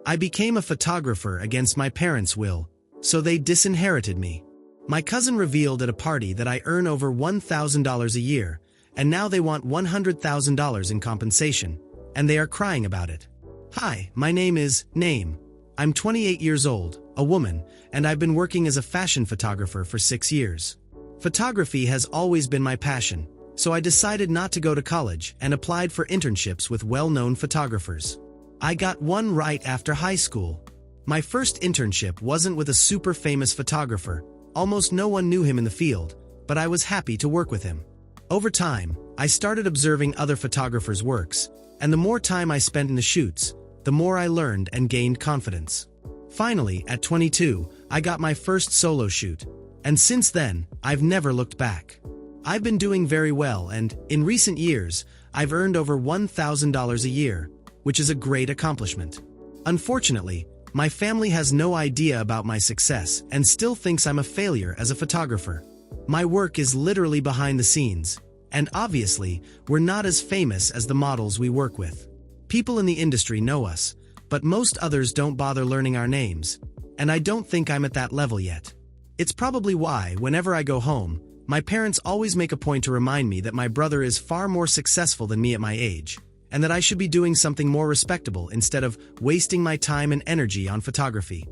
I became a photographer against my parents' will, so they disinherited me. My cousin revealed at a party that I earn over $1,000 a year, and now they want $100,000 in compensation, and they are crying about it. Hi, my name is Name. I'm 28 years old, a woman, and I've been working as a fashion photographer for 6 years. Photography has always been my passion, so I decided not to go to college and applied for internships with well-known photographers. I got one right after high school. My first internship wasn't with a super famous photographer. Almost no one knew him in the field, but I was happy to work with him. Over time, I started observing other photographers' works, and the more time I spent in the shoots, the more I learned and gained confidence. Finally, at 22, I got my first solo shoot, and since then, I've never looked back. I've been doing very well, and in recent years, I've earned over $1,000 a year, which is a great accomplishment. Unfortunately, my family has no idea about my success and still thinks I'm a failure as a photographer. My work is literally behind the scenes, and obviously, we're not as famous as the models we work with. People in the industry know us, but most others don't bother learning our names, and I don't think I'm at that level yet. It's probably why, whenever I go home, my parents always make a point to remind me that my brother is far more successful than me at my age, and that I should be doing something more respectable instead of wasting my time and energy on photography.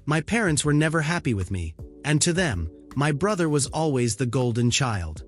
My parents were never happy with me, and to them, my brother was always the golden child.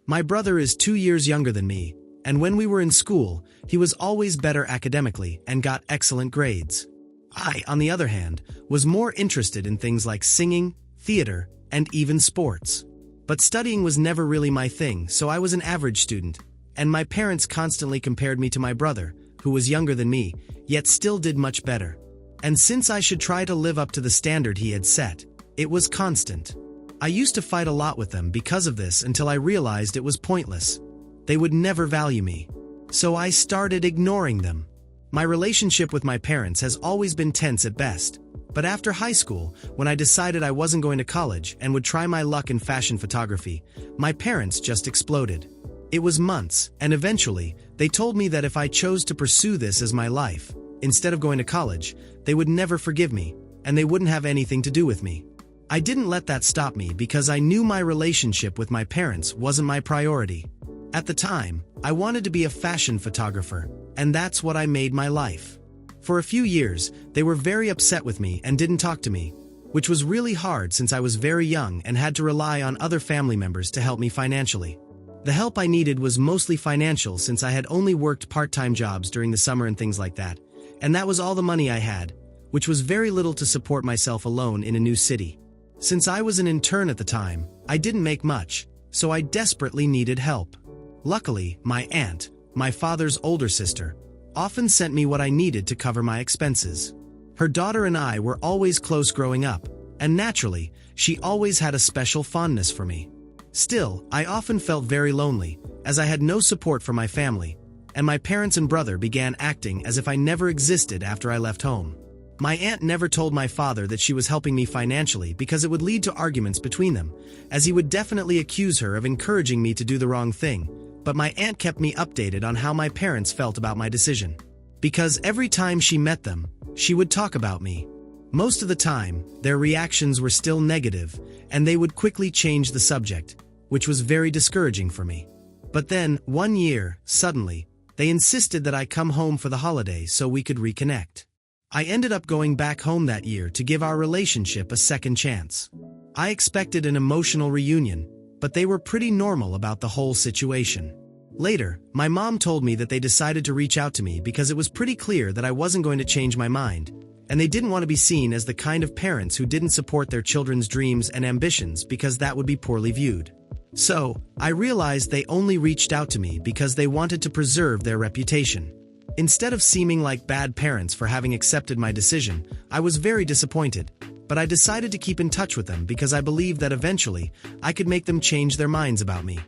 My brother is 2 years younger than me, and when we were in school, he was always better academically and got excellent grades. I, on the other hand, was more interested in things like singing, theater, and even sports. But studying was never really my thing, so I was an average student, and my parents constantly compared me to my brother, who was younger than me, yet still did much better. And since I should try to live up to the standard he had set, it was constant. I used to fight a lot with them because of this until I realized it was pointless. They would never value me. So I started ignoring them. My relationship with my parents has always been tense at best, but after high school, when I decided I wasn't going to college and would try my luck in fashion photography, my parents just exploded. It was months, and eventually, they told me that if I chose to pursue this as my life, instead of going to college, they would never forgive me, and they wouldn't have anything to do with me. I didn't let that stop me because I knew my relationship with my parents wasn't my priority. At the time, I wanted to be a fashion photographer, and that's what I made my life. For a few years, they were very upset with me and didn't talk to me, which was really hard since I was very young and had to rely on other family members to help me financially. The help I needed was mostly financial since I had only worked part-time jobs during the summer and things like that, and that was all the money I had, which was very little to support myself alone in a new city. Since I was an intern at the time, I didn't make much, so I desperately needed help. Luckily, my aunt, my father's older sister, often sent me what I needed to cover my expenses. Her daughter and I were always close growing up, and naturally, she always had a special fondness for me. Still, I often felt very lonely, as I had no support from my family, and my parents and brother began acting as if I never existed after I left home. My aunt never told my father that she was helping me financially because it would lead to arguments between them, as he would definitely accuse her of encouraging me to do the wrong thing, but my aunt kept me updated on how my parents felt about my decision. Because every time she met them, she would talk about me. Most of the time, their reactions were still negative, and they would quickly change the subject, which was very discouraging for me. But then, one year, suddenly, they insisted that I come home for the holiday so we could reconnect. I ended up going back home that year to give our relationship a second chance. I expected an emotional reunion, but they were pretty normal about the whole situation. Later, my mom told me that they decided to reach out to me because it was pretty clear that I wasn't going to change my mind, and they didn't want to be seen as the kind of parents who didn't support their children's dreams and ambitions because that would be poorly viewed. So, I realized they only reached out to me because they wanted to preserve their reputation. Instead of seeming like bad parents for having accepted my decision, I was very disappointed, but I decided to keep in touch with them because I believed that eventually, I could make them change their minds about me.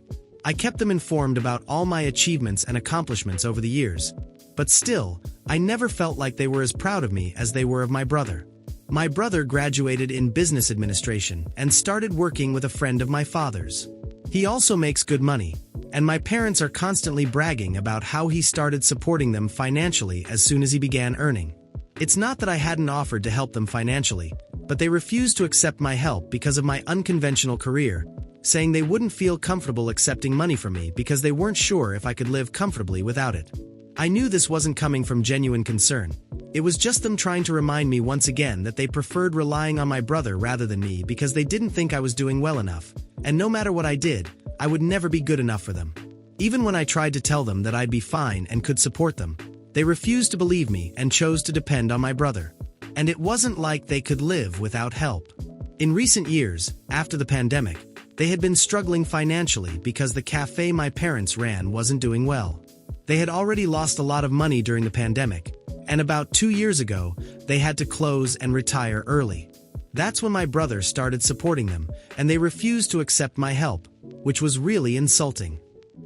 I kept them informed about all my achievements and accomplishments over the years, but still, I never felt like they were as proud of me as they were of my brother. My brother graduated in business administration and started working with a friend of my father's. He also makes good money, and my parents are constantly bragging about how he started supporting them financially as soon as he began earning. It's not that I hadn't offered to help them financially, but they refused to accept my help because of my unconventional career, saying they wouldn't feel comfortable accepting money from me because they weren't sure if I could live comfortably without it. I knew this wasn't coming from genuine concern. It was just them trying to remind me once again that they preferred relying on my brother rather than me because they didn't think I was doing well enough, and no matter what I did, I would never be good enough for them. Even when I tried to tell them that I'd be fine and could support them, they refused to believe me and chose to depend on my brother. And it wasn't like they could live without help. In recent years, after the pandemic, they had been struggling financially because the cafe my parents ran wasn't doing well. They had already lost a lot of money during the pandemic, and about 2 years ago, they had to close and retire early. That's when my brother started supporting them, and they refused to accept my help, which was really insulting.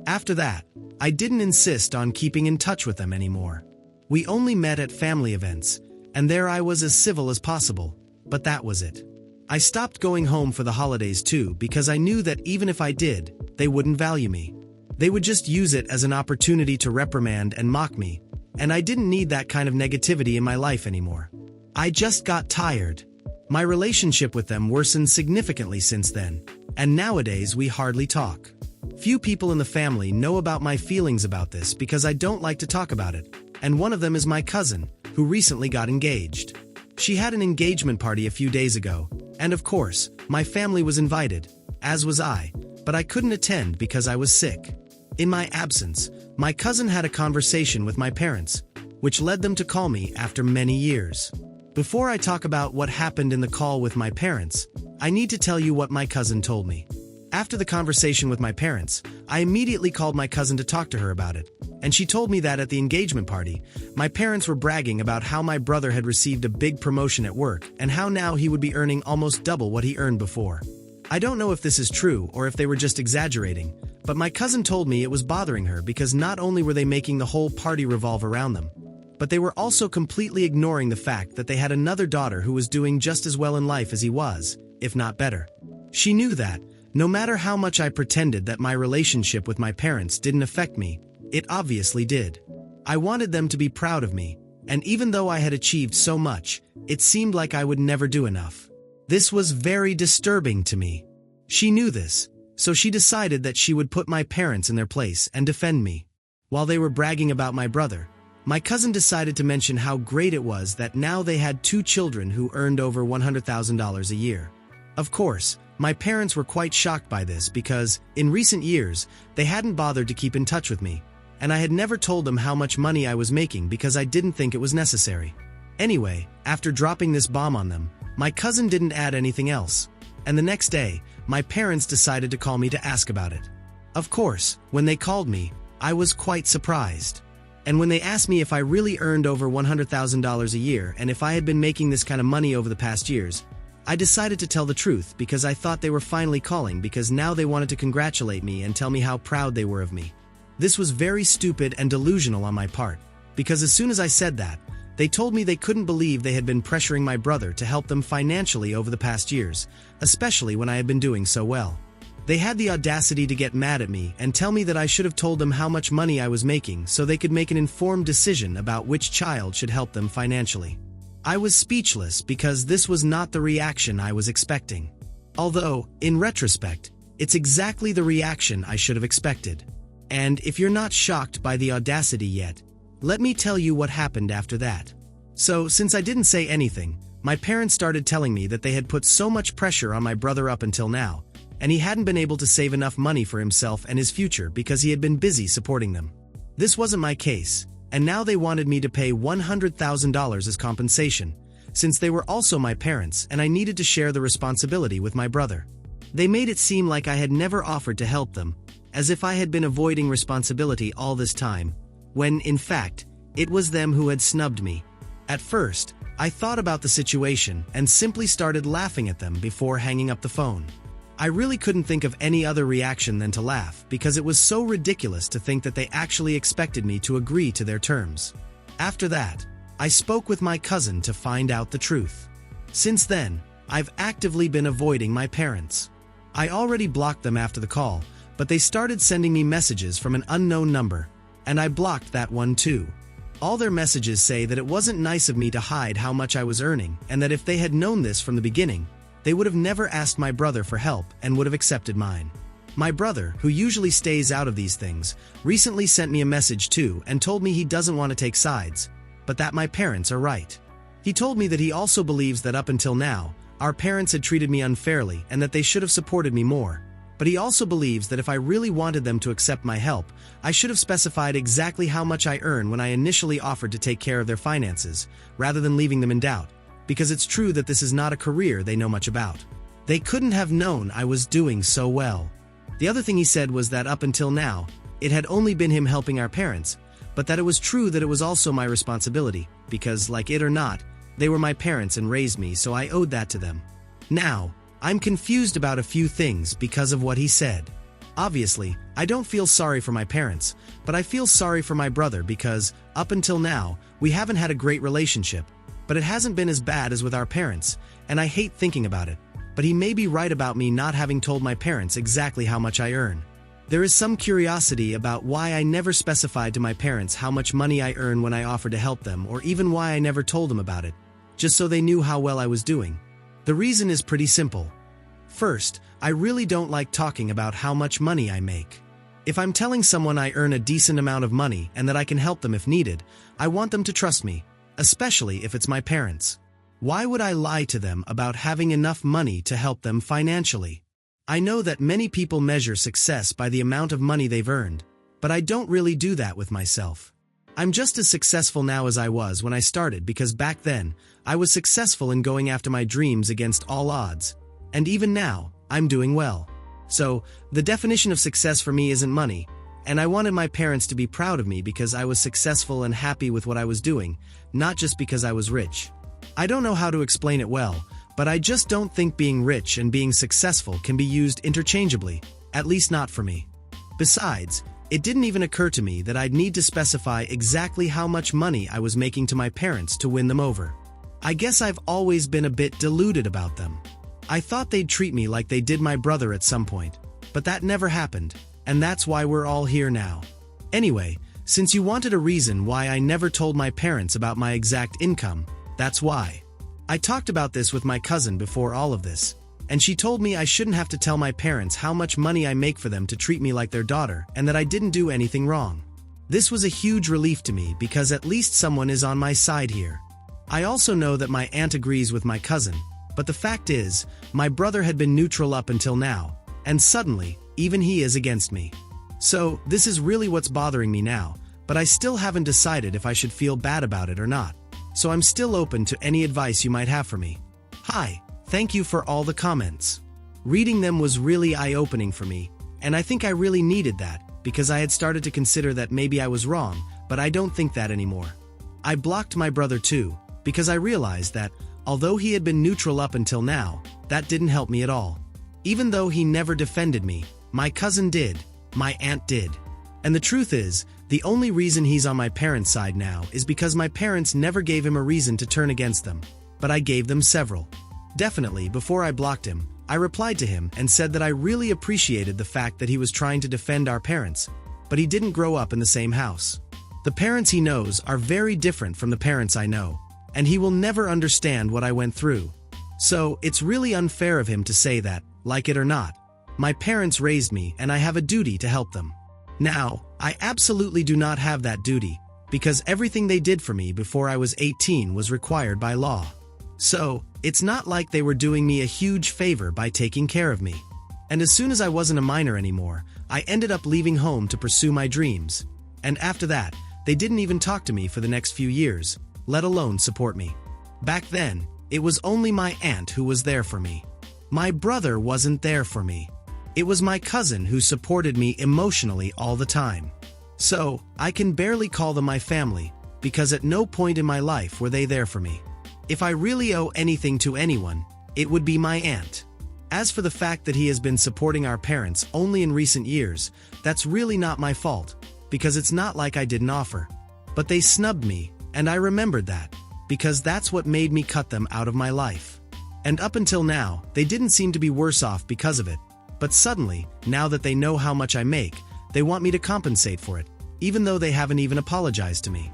After that, I didn't insist on keeping in touch with them anymore. We only met at family events, and there I was as civil as possible, but that was it. I stopped going home for the holidays too because I knew that even if I did, they wouldn't value me. They would just use it as an opportunity to reprimand and mock me, and I didn't need that kind of negativity in my life anymore. I just got tired. My relationship with them worsened significantly since then, and nowadays we hardly talk. Few people in the family know about my feelings about this because I don't like to talk about it, and one of them is my cousin, who recently got engaged. She had an engagement party a few days ago, and of course, my family was invited, as was I, but I couldn't attend because I was sick. In my absence, my cousin had a conversation with my parents, which led them to call me after many years. Before I talk about what happened in the call with my parents, I need to tell you what my cousin told me. After the conversation with my parents, I immediately called my cousin to talk to her about it, and she told me that at the engagement party, my parents were bragging about how my brother had received a big promotion at work and how now he would be earning almost double what he earned before. I don't know if this is true or if they were just exaggerating, but my cousin told me it was bothering her because not only were they making the whole party revolve around them, but they were also completely ignoring the fact that they had another daughter who was doing just as well in life as he was, if not better. She knew that, no matter how much I pretended that my relationship with my parents didn't affect me, it obviously did. I wanted them to be proud of me, and even though I had achieved so much, it seemed like I would never do enough. This was very disturbing to me. She knew this, so she decided that she would put my parents in their place and defend me. While they were bragging about my brother, my cousin decided to mention how great it was that now they had 2 children who earned over $100,000 a year. Of course, my parents were quite shocked by this because, in recent years, they hadn't bothered to keep in touch with me, and I had never told them how much money I was making because I didn't think it was necessary. Anyway, after dropping this bomb on them, my cousin didn't add anything else, and the next day, my parents decided to call me to ask about it. Of course, when they called me, I was quite surprised. And when they asked me if I really earned over $100,000 a year and if I had been making this kind of money over the past years, I decided to tell the truth because I thought they were finally calling because now they wanted to congratulate me and tell me how proud they were of me. This was very stupid and delusional on my part, because as soon as I said that, they told me they couldn't believe they had been pressuring my brother to help them financially over the past years, especially when I had been doing so well. They had the audacity to get mad at me and tell me that I should have told them how much money I was making so they could make an informed decision about which child should help them financially. I was speechless because this was not the reaction I was expecting. Although, in retrospect, it's exactly the reaction I should have expected. And if you're not shocked by the audacity yet, let me tell you what happened after that. So, since I didn't say anything, my parents started telling me that they had put so much pressure on my brother up until now, and he hadn't been able to save enough money for himself and his future because he had been busy supporting them. This wasn't my case, and now they wanted me to pay $100,000 as compensation, since they were also my parents and I needed to share the responsibility with my brother. They made it seem like I had never offered to help them, as if I had been avoiding responsibility all this time, when, in fact, it was them who had snubbed me. At first, I thought about the situation and simply started laughing at them before hanging up the phone. I really couldn't think of any other reaction than to laugh because it was so ridiculous to think that they actually expected me to agree to their terms. After that, I spoke with my cousin to find out the truth. Since then, I've actively been avoiding my parents. I already blocked them after the call, but they started sending me messages from an unknown number, and I blocked that one too. All their messages say that it wasn't nice of me to hide how much I was earning, and that if they had known this from the beginning, they would have never asked my brother for help and would have accepted mine. My brother, who usually stays out of these things, recently sent me a message too and told me he doesn't want to take sides, but that my parents are right. He told me that he also believes that up until now, our parents had treated me unfairly and that they should have supported me more. But he also believes that if I really wanted them to accept my help, I should have specified exactly how much I earn when I initially offered to take care of their finances, rather than leaving them in doubt, because it's true that this is not a career they know much about. They couldn't have known I was doing so well. The other thing he said was that up until now, it had only been him helping our parents, but that it was true that it was also my responsibility, because, like it or not, they were my parents and raised me, so I owed that to them. Now, I'm confused about a few things because of what he said. Obviously, I don't feel sorry for my parents, but I feel sorry for my brother because, up until now, we haven't had a great relationship, but it hasn't been as bad as with our parents, and I hate thinking about it. But he may be right about me not having told my parents exactly how much I earn. There is some curiosity about why I never specified to my parents how much money I earn when I offered to help them, or even why I never told them about it, just so they knew how well I was doing. The reason is pretty simple. First, I really don't like talking about how much money I make. If I'm telling someone I earn a decent amount of money and that I can help them if needed, I want them to trust me, especially if it's my parents. Why would I lie to them about having enough money to help them financially? I know that many people measure success by the amount of money they've earned, but I don't really do that with myself. I'm just as successful now as I was when I started because back then, I was successful in going after my dreams against all odds. And even now, I'm doing well. So, the definition of success for me isn't money, and I wanted my parents to be proud of me because I was successful and happy with what I was doing, not just because I was rich. I don't know how to explain it well, but I just don't think being rich and being successful can be used interchangeably, at least not for me. Besides, it didn't even occur to me that I'd need to specify exactly how much money I was making to my parents to win them over. I guess I've always been a bit deluded about them. I thought they'd treat me like they did my brother at some point, but that never happened, and that's why we're all here now. Anyway, since you wanted a reason why I never told my parents about my exact income, that's why. I talked about this with my cousin before all of this, and she told me I shouldn't have to tell my parents how much money I make for them to treat me like their daughter and that I didn't do anything wrong. This was a huge relief to me because at least someone is on my side here. I also know that my aunt agrees with my cousin, but the fact is, my brother had been neutral up until now, and suddenly, even he is against me. So, this is really what's bothering me now, but I still haven't decided if I should feel bad about it or not. So I'm still open to any advice you might have for me. Hi, thank you for all the comments. Reading them was really eye-opening for me, and I think I really needed that, because I had started to consider that maybe I was wrong, but I don't think that anymore. I blocked my brother too, because I realized that, although he had been neutral up until now, that didn't help me at all. Even though he never defended me, my cousin did, my aunt did. And the truth is, the only reason he's on my parents' side now is because my parents never gave him a reason to turn against them, but I gave them several. Definitely, before I blocked him, I replied to him and said that I really appreciated the fact that he was trying to defend our parents, but he didn't grow up in the same house. The parents he knows are very different from the parents I know, and he will never understand what I went through. So, it's really unfair of him to say that, like it or not. My parents raised me and I have a duty to help them. Now, I absolutely do not have that duty, because everything they did for me before I was 18 was required by law. So, it's not like they were doing me a huge favor by taking care of me. And as soon as I wasn't a minor anymore, I ended up leaving home to pursue my dreams. And after that, they didn't even talk to me for the next few years, let alone support me. Back then, it was only my aunt who was there for me. My brother wasn't there for me. It was my cousin who supported me emotionally all the time. So, I can barely call them my family, because at no point in my life were they there for me. If I really owe anything to anyone, it would be my aunt. As for the fact that he has been supporting our parents only in recent years, that's really not my fault, because it's not like I didn't offer. But they snubbed me, and I remembered that, because that's what made me cut them out of my life. And up until now, they didn't seem to be worse off because of it. But suddenly, now that they know how much I make, they want me to compensate for it, even though they haven't even apologized to me.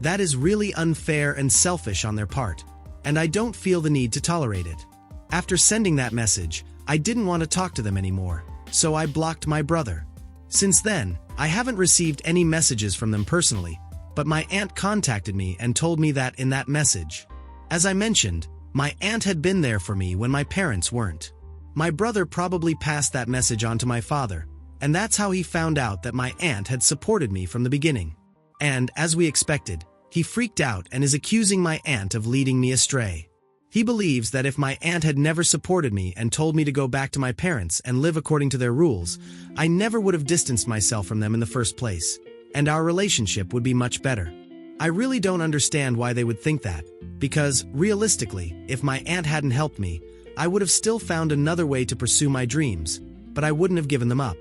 That is really unfair and selfish on their part, and I don't feel the need to tolerate it. After sending that message, I didn't want to talk to them anymore, so I blocked my brother. Since then, I haven't received any messages from them personally, but my aunt contacted me and told me that in that message. As I mentioned, my aunt had been there for me when my parents weren't. My brother probably passed that message on to my father, and that's how he found out that my aunt had supported me from the beginning. And, as we expected, he freaked out and is accusing my aunt of leading me astray. He believes that if my aunt had never supported me and told me to go back to my parents and live according to their rules, I never would have distanced myself from them in the first place, and our relationship would be much better. I really don't understand why they would think that, because, realistically, if my aunt hadn't helped me, I would have still found another way to pursue my dreams, but I wouldn't have given them up.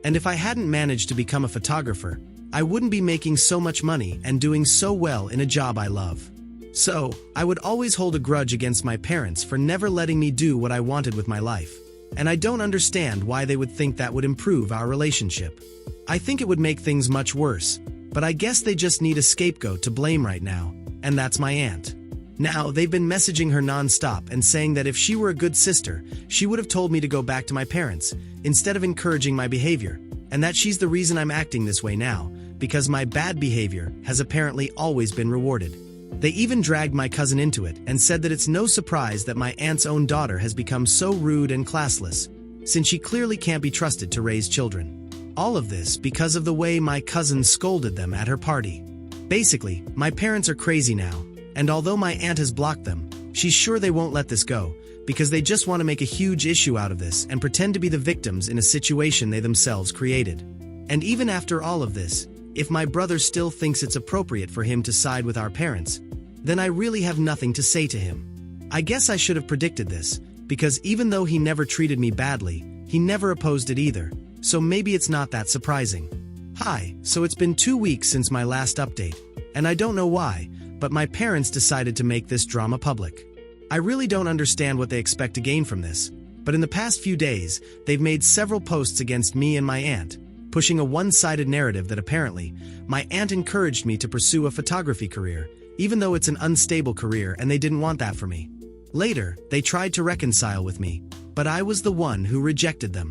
And if I hadn't managed to become a photographer, I wouldn't be making so much money and doing so well in a job I love. So, I would always hold a grudge against my parents for never letting me do what I wanted with my life, and I don't understand why they would think that would improve our relationship. I think it would make things much worse, but I guess they just need a scapegoat to blame right now, and that's my aunt. Now, they've been messaging her non-stop and saying that if she were a good sister, she would have told me to go back to my parents, instead of encouraging my behavior, and that she's the reason I'm acting this way now, because my bad behavior has apparently always been rewarded. They even dragged my cousin into it and said that it's no surprise that my aunt's own daughter has become so rude and classless, since she clearly can't be trusted to raise children. All of this because of the way my cousin scolded them at her party. Basically, my parents are crazy now, and although my aunt has blocked them, she's sure they won't let this go, because they just want to make a huge issue out of this and pretend to be the victims in a situation they themselves created. And even after all of this, if my brother still thinks it's appropriate for him to side with our parents, then I really have nothing to say to him. I guess I should have predicted this, because even though he never treated me badly, he never opposed it either, so maybe it's not that surprising. Hi, so it's been 2 weeks since my last update, and I don't know why, but my parents decided to make this drama public. I really don't understand what they expect to gain from this, but in the past few days, they've made several posts against me and my aunt, pushing a one-sided narrative that apparently, my aunt encouraged me to pursue a photography career, even though it's an unstable career and they didn't want that for me. Later, they tried to reconcile with me, but I was the one who rejected them.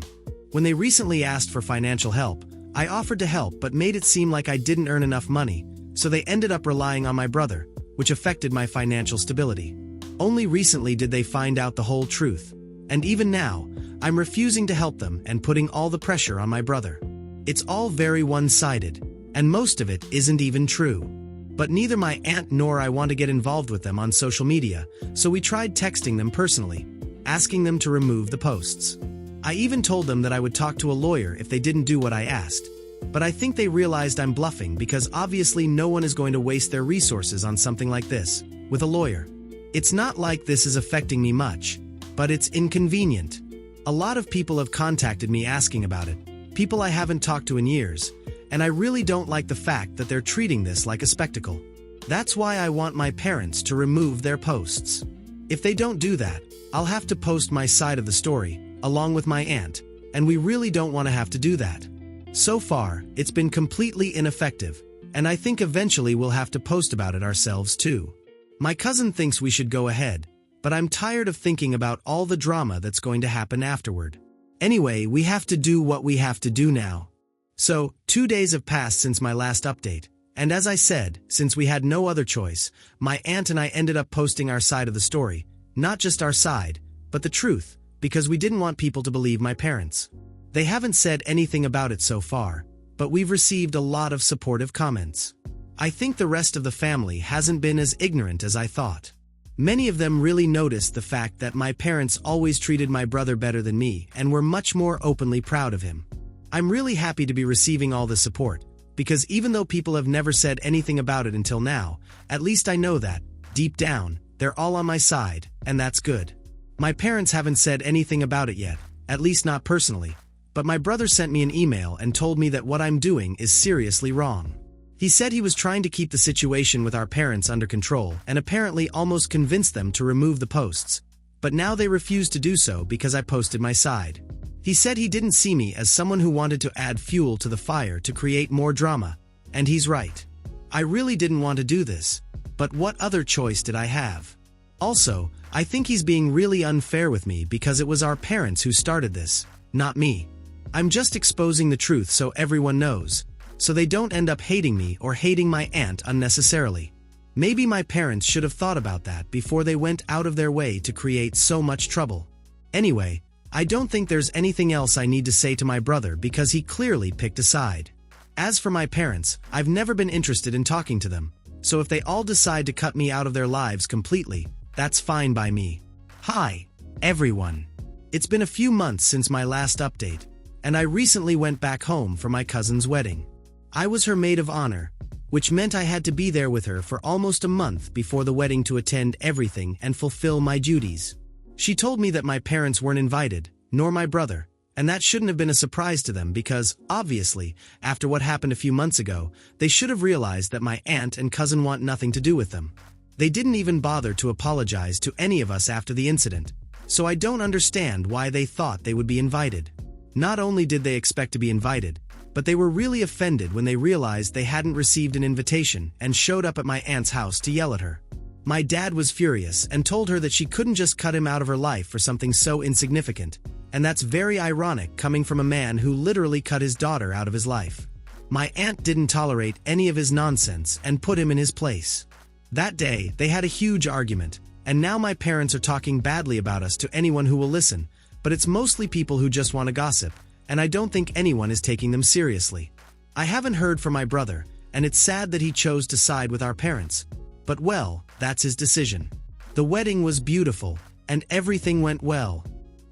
When they recently asked for financial help, I offered to help but made it seem like I didn't earn enough money, so they ended up relying on my brother, which affected my financial stability. Only recently did they find out the whole truth, and even now, I'm refusing to help them and putting all the pressure on my brother. It's all very one-sided, and most of it isn't even true. But neither my aunt nor I want to get involved with them on social media, so we tried texting them personally, asking them to remove the posts. I even told them that I would talk to a lawyer if they didn't do what I asked. But I think they realized I'm bluffing because obviously no one is going to waste their resources on something like this, with a lawyer. It's not like this is affecting me much, but it's inconvenient. A lot of people have contacted me asking about it, people I haven't talked to in years, and I really don't like the fact that they're treating this like a spectacle. That's why I want my parents to remove their posts. If they don't do that, I'll have to post my side of the story, along with my aunt, and we really don't want to have to do that. So far, it's been completely ineffective, and I think eventually we'll have to post about it ourselves too. My cousin thinks we should go ahead, but I'm tired of thinking about all the drama that's going to happen afterward. Anyway, we have to do what we have to do now. So, 2 days have passed since my last update, and as I said, since we had no other choice, my aunt and I ended up posting our side of the story, not just our side, but the truth, because we didn't want people to believe my parents. They haven't said anything about it so far, but we've received a lot of supportive comments. I think the rest of the family hasn't been as ignorant as I thought. Many of them really noticed the fact that my parents always treated my brother better than me and were much more openly proud of him. I'm really happy to be receiving all the support, because even though people have never said anything about it until now, at least I know that, deep down, they're all on my side, and that's good. My parents haven't said anything about it yet, at least not personally, but my brother sent me an email and told me that what I'm doing is seriously wrong. He said he was trying to keep the situation with our parents under control and apparently almost convinced them to remove the posts, but now they refuse to do so because I posted my side. He said he didn't see me as someone who wanted to add fuel to the fire to create more drama, and he's right. I really didn't want to do this, but what other choice did I have? Also, I think he's being really unfair with me because it was our parents who started this, not me. I'm just exposing the truth so everyone knows, so they don't end up hating me or hating my aunt unnecessarily. Maybe my parents should have thought about that before they went out of their way to create so much trouble. Anyway, I don't think there's anything else I need to say to my brother because he clearly picked a side. As for my parents, I've never been interested in talking to them, so if they all decide to cut me out of their lives completely, that's fine by me. Hi, everyone. It's been a few months since my last update, and I recently went back home for my cousin's wedding. I was her maid of honor, which meant I had to be there with her for almost a month before the wedding to attend everything and fulfill my duties. She told me that my parents weren't invited, nor my brother, and that shouldn't have been a surprise to them because, obviously, after what happened a few months ago, they should have realized that my aunt and cousin want nothing to do with them. They didn't even bother to apologize to any of us after the incident, so I don't understand why they thought they would be invited. Not only did they expect to be invited, but they were really offended when they realized they hadn't received an invitation and showed up at my aunt's house to yell at her. My dad was furious and told her that she couldn't just cut him out of her life for something so insignificant, and that's very ironic coming from a man who literally cut his daughter out of his life. My aunt didn't tolerate any of his nonsense and put him in his place. That day, they had a huge argument, and now my parents are talking badly about us to anyone who will listen, but it's mostly people who just want to gossip, and I don't think anyone is taking them seriously. I haven't heard from my brother, and it's sad that he chose to side with our parents. But well, that's his decision. The wedding was beautiful, and everything went well.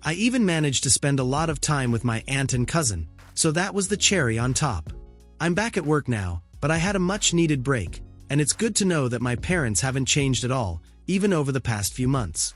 I even managed to spend a lot of time with my aunt and cousin, so that was the cherry on top. I'm back at work now, but I had a much-needed break, and it's good to know that my parents haven't changed at all, even over the past few months.